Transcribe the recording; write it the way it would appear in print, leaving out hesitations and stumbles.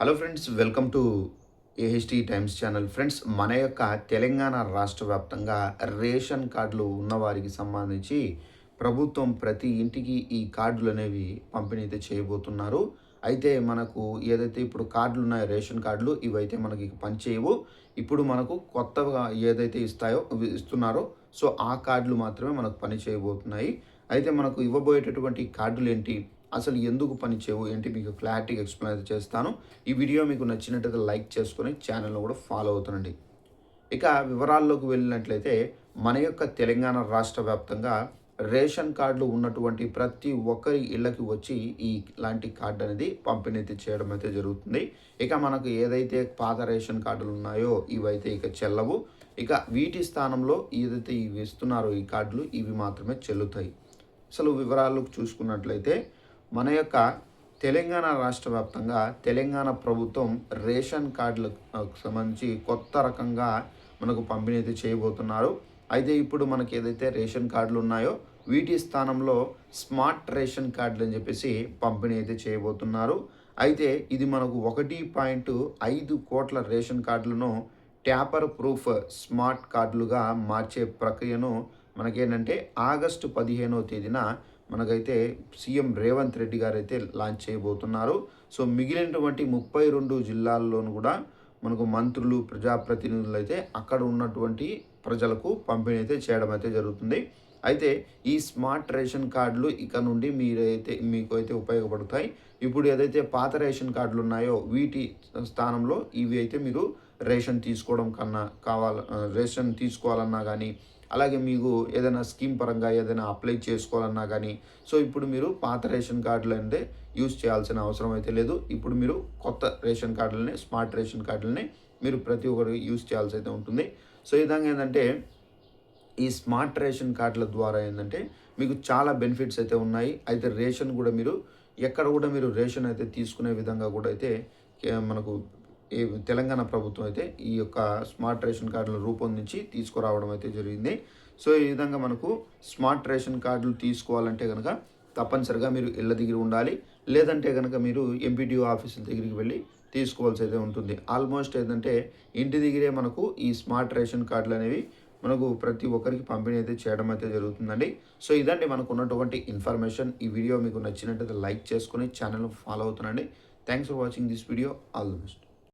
Hello friends, welcome to AHT times channel. Friends, మన యొక్క తెలంగాణ రాష్ట్ర వ్యాప్తంగా రేషన్ కార్డులు ఉన్నవారికి సంబంధించి ప్రభుత్వం ప్రతి ఇంటికి ఈ కార్డులు అనేవి పంపిణీ అయితే చేయబోతున్నారు. అయితే మనకు ఏదైతే ఇప్పుడు కార్డులు ఉన్నాయో రేషన్ కార్డులు, ఇవైతే మనకి పనిచేయవు. ఇప్పుడు మనకు కొత్తగా ఏదైతే ఇస్తున్నారో సో ఆ కార్డులు మాత్రమే మనకు పని చేయబోతున్నాయి. అయితే మనకు ఇవ్వబోయేటటువంటి కార్డులు ఏంటి, అసలు ఎందుకు పనిచేయవు ఏంటి, మీకు క్లారిటీగా ఎక్స్ప్లెయిన్ అయితే చేస్తాను. ఈ వీడియో మీకు నచ్చినట్టయితే లైక్ చేసుకొని ఛానల్ను కూడా ఫాలో అవుతుండండి. ఇక వివరాల్లోకి వెళ్ళినట్లయితే మన యొక్క తెలంగాణ రాష్ట్ర వ్యాప్తంగా రేషన్ కార్డులు ఉన్నటువంటి ప్రతి ఒక్కరి ఇళ్ళకి వచ్చి ఇలాంటి కార్డు అనేది పంపిణీ అయితే చేయడం అయితే జరుగుతుంది. ఇక మనకు ఏదైతే పాత రేషన్ కార్డులు ఉన్నాయో ఇవైతే ఇక చెల్లవు. ఇక వీటి స్థానంలో ఏదైతే ఇవి ఇస్తున్నారో ఈ కార్డులు, ఇవి మాత్రమే చెల్లుతాయి. అసలు వివరాలకు చూసుకున్నట్లయితే మన యొక్క తెలంగాణ రాష్ట్ర వ్యాప్తంగా తెలంగాణ ప్రభుత్వం రేషన్ కార్డులకు సంబంధించి కొత్త రకంగా మనకు పంపిణీ అయితే చేయబోతున్నారు. అయితే ఇప్పుడు మనకి ఏదైతే రేషన్ కార్డులు ఉన్నాయో వీటి స్థానంలో స్మార్ట్ రేషన్ కార్డులు అని చెప్పేసి పంపిణీ అయితే చేయబోతున్నారు. అయితే ఇది మనకు 1.5 కోట్ల రేషన్ కార్డులను ట్యాపర్ ప్రూఫ్ స్మార్ట్ కార్డులుగా మార్చే ప్రక్రియను మనకేంటంటే ఆగస్టు 15వ తేదీన మనకైతే సీఎం రేవంత్ రెడ్డి గారు అయితే లాంచ్ చేయబోతున్నారు. సో మిగిలినటువంటి 32 జిల్లాల్లోనూ కూడా మనకు మంత్రులు, ప్రజాప్రతినిధులు అయితే అక్కడ ఉన్నటువంటి ప్రజలకు పంపిణీ అయితే చేయడం అయితే జరుగుతుంది. అయితే ఈ స్మార్ట్ రేషన్ కార్డులు ఇక నుండి మీకు అయితే ఉపయోగపడతాయి. ఇప్పుడు ఏదైతే పాత రేషన్ కార్డులు ఉన్నాయో వీటి స్థానంలో ఇవి అయితే మీరు రేషన్ తీసుకోవాలన్నా కానీ, అలాగే మీకు ఏదైనా స్కీమ్ పరంగా ఏదైనా అప్లై చేసుకోవాలన్నా కానీ, సో ఇప్పుడు మీరు పాత రేషన్ కార్డులు అంటే యూజ్ చేయాల్సిన అవసరం అయితే లేదు. ఇప్పుడు మీరు కొత్త రేషన్ కార్డులని, స్మార్ట్ రేషన్ కార్డులని మీరు ప్రతి ఒక్కరు యూజ్ చేయాల్సి అయితే ఉంటుంది. సో ఈ విధంగా ఏంటంటే ఈ స్మార్ట్ రేషన్ కార్డుల ద్వారా ఏంటంటే మీకు చాలా బెనిఫిట్స్ అయితే ఉన్నాయి. అయితే రేషన్ కూడా ఎక్కడ కూడా మీరు రేషన్ అయితే తీసుకునే విధంగా కూడా అయితే మనకు తెలంగాణ ప్రభుత్వం అయితే ఈ యొక్క స్మార్ట్ రేషన్ కార్డులు రూపొందించి తీసుకురావడం అయితే జరిగింది. సో ఈ విధంగా మనకు స్మార్ట్ రేషన్ కార్డులు తీసుకోవాలంటే కనుక తప్పనిసరిగా మీరు ఇళ్ళ దగ్గర ఉండాలి. లేదంటే కనుక మీరు ఎంపీడీఓ ఆఫీసుల దగ్గరికి వెళ్ళి తీసుకోవాల్సి అయితే ఉంటుంది. ఆల్మోస్ట్ ఏంటంటే ఇంటి దగ్గరే మనకు ఈ స్మార్ట్ రేషన్ కార్డులు అనేవి మనకు ప్రతి ఒక్కరికి పంపిణీ అయితే చేయడం అయితే జరుగుతుందండి. సో ఇదండి మనకు ఉన్నటువంటి ఇన్ఫర్మేషన్. ఈ వీడియో మీకు నచ్చినట్టయితే లైక్ చేసుకొని ఛానల్ను ఫాలో అవుతుండండి. Thanks for watching this video. All the best.